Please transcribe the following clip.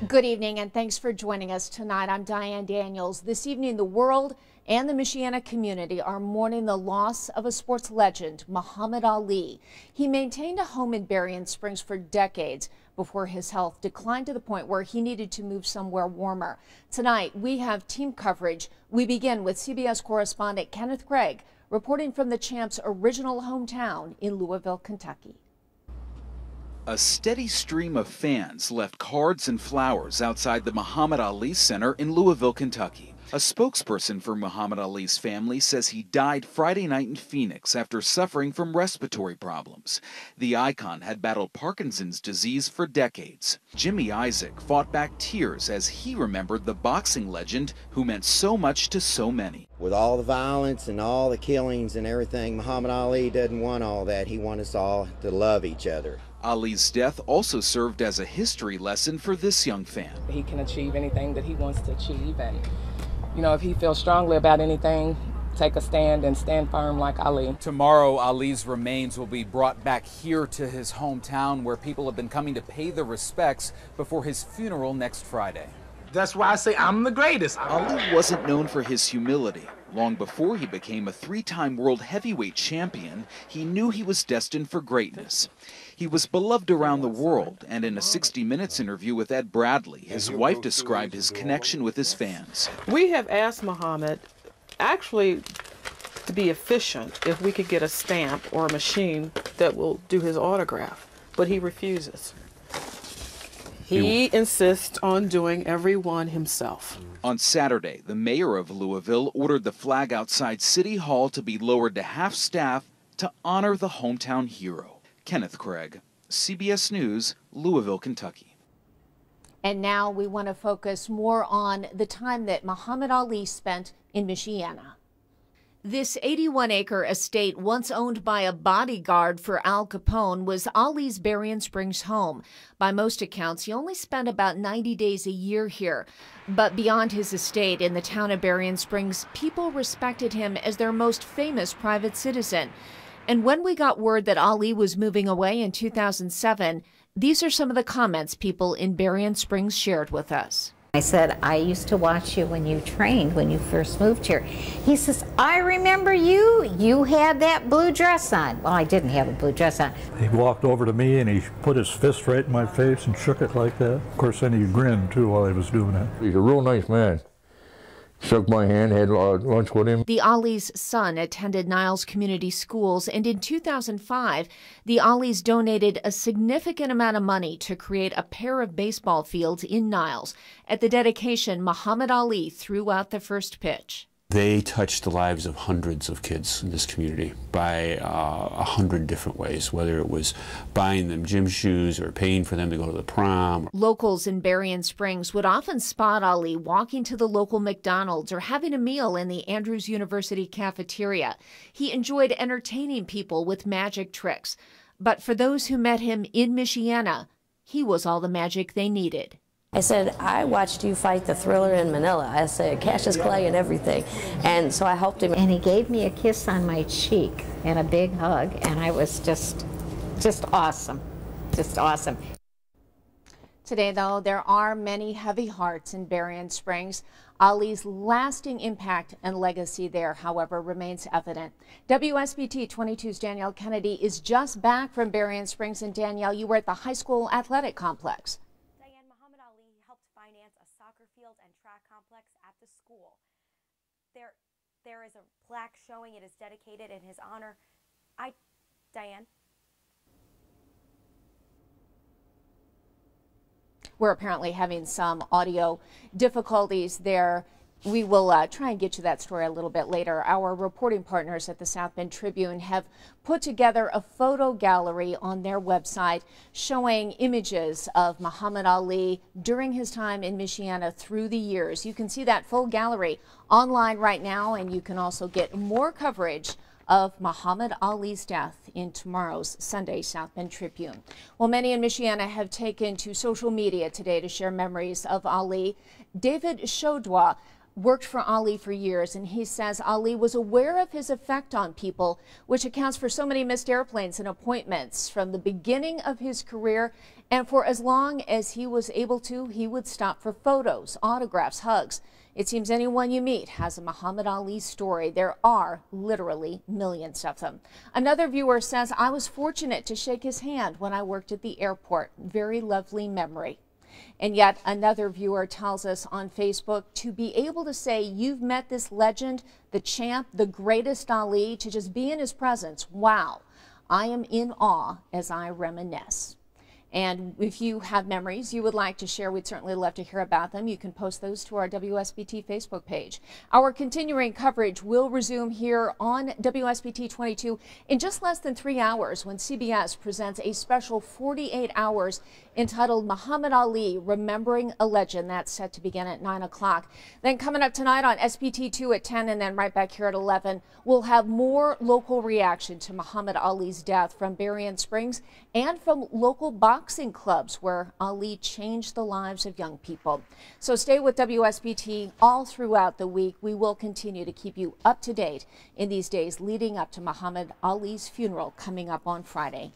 Good evening and thanks for joining us tonight. I'm Diane Daniels. This evening, the world and the Michiana community are mourning the loss of a sports legend, Muhammad Ali. He maintained a home in Berrien Springs for decades before his health declined to the point where he needed to move somewhere warmer. Tonight, we have team coverage. We begin with CBS correspondent Kenneth Craig reporting from the champ's original hometown in Louisville, Kentucky. A steady stream of fans left cards and flowers outside the Muhammad Ali Center in Louisville, Kentucky. A spokesperson for Muhammad Ali's family says he died Friday night in Phoenix after suffering from respiratory problems. The icon had battled Parkinson's disease for decades. Jimmy Isaac fought back tears as he remembered the boxing legend who meant so much to so many. With all the violence and all the killings and everything, Muhammad Ali doesn't want all that. He wants us all to love each other. Ali's death also served as a history lesson for this young fan. He can achieve anything that he wants to achieve, and you know, if he feels strongly about anything, take a stand and stand firm like Ali. Tomorrow, Ali's remains will be brought back here to his hometown where people have been coming to pay their respects before his funeral next Friday. That's why I say I'm the greatest. Ali wasn't known for his humility. Long before he became a three-time world heavyweight champion, he knew he was destined for greatness. He was beloved around the world, and in a 60 Minutes interview with Ed Bradley, his wife described his connection with his fans. We have asked Muhammad actually to be efficient if we could get a stamp or a machine that will do his autograph, but he refuses. He insists on doing every one himself. On Saturday, the mayor of Louisville ordered the flag outside City Hall to be lowered to half-staff to honor the hometown hero. Kenneth Craig, CBS News, Louisville, Kentucky. And now we want to focus more on the time that Muhammad Ali spent in Michiana. This 81-acre estate, once owned by a bodyguard for Al Capone, was Ali's Berrien Springs home. By most accounts, he only spent about 90 days a year here. But beyond his estate in the town of Berrien Springs, people respected him as their most famous private citizen. And when we got word that Ali was moving away in 2007, these are some of the comments people in Berrien Springs shared with us. I said, I used to watch you when you trained, when you first moved here. He says, I remember you. You had that blue dress on. Well, I didn't have a blue dress on. He walked over to me and he put his fist right in my face and shook it like that. Of course, then he grinned too while he was doing it. He's a real nice man. Shook my hand, had lunch with him. The Ali's son attended Niles Community Schools, and in 2005, the Ali's donated a significant amount of money to create a pair of baseball fields in Niles. At the dedication, Muhammad Ali threw out the first pitch. They touched the lives of hundreds of kids in this community by 100 different ways, whether it was buying them gym shoes or paying for them to go to the prom. Locals in Berrien Springs would often spot Ali walking to the local McDonald's or having a meal in the Andrews University cafeteria. He enjoyed entertaining people with magic tricks. But for those who met him in Michiana, he was all the magic they needed. I said, I watched you fight the Thriller in Manila. I said, Cassius Clay and everything. And so I helped him. And he gave me a kiss on my cheek and a big hug, and I was just awesome. Just awesome. Today, though, there are many heavy hearts in Berrien Springs. Ali's lasting impact and legacy there, however, remains evident. WSBT-22's Danielle Kennedy is just back from Berrien Springs. And Danielle, you were at the high school athletic complex. Finance a soccer field and track complex at the school. There is a plaque showing it is dedicated in his honor. Diane? We're apparently having some audio difficulties there. We will try and get you that story a little bit later. Our reporting partners at the South Bend Tribune have put together a photo gallery on their website showing images of Muhammad Ali during his time in Michiana through the years. You can see that full gallery online right now, and you can also get more coverage of Muhammad Ali's death in tomorrow's Sunday South Bend Tribune. Well, many in Michiana have taken to social media today to share memories of Ali. David Shodwa worked for Ali for years, and he says Ali was aware of his effect on people, which accounts for so many missed airplanes and appointments from the beginning of his career. And for as long as he was able to, he would stop for photos, autographs, hugs. It seems anyone you meet has a Muhammad Ali story. There are literally millions of them. Another viewer says, I was fortunate to shake his hand when I worked at the airport. Very lovely memory. And yet another viewer tells us on Facebook, to be able to say you've met this legend, the champ, the greatest Ali, to just be in his presence, wow, I am in awe as I reminisce. And if you have memories you would like to share, we'd certainly love to hear about them. You can post those to our WSBT Facebook page. Our continuing coverage will resume here on WSBT 22 in just less than 3 hours when CBS presents a special 48 hours entitled Muhammad Ali, Remembering a Legend. That's set to begin at 9 o'clock. Then coming up tonight on SBT2 at 10 and then right back here at 11, we'll have more local reaction to Muhammad Ali's death from Berrien Springs and from local boxing clubs where Ali changed the lives of young people. So stay with WSBT all throughout the week. We will continue to keep you up to date in these days leading up to Muhammad Ali's funeral coming up on Friday.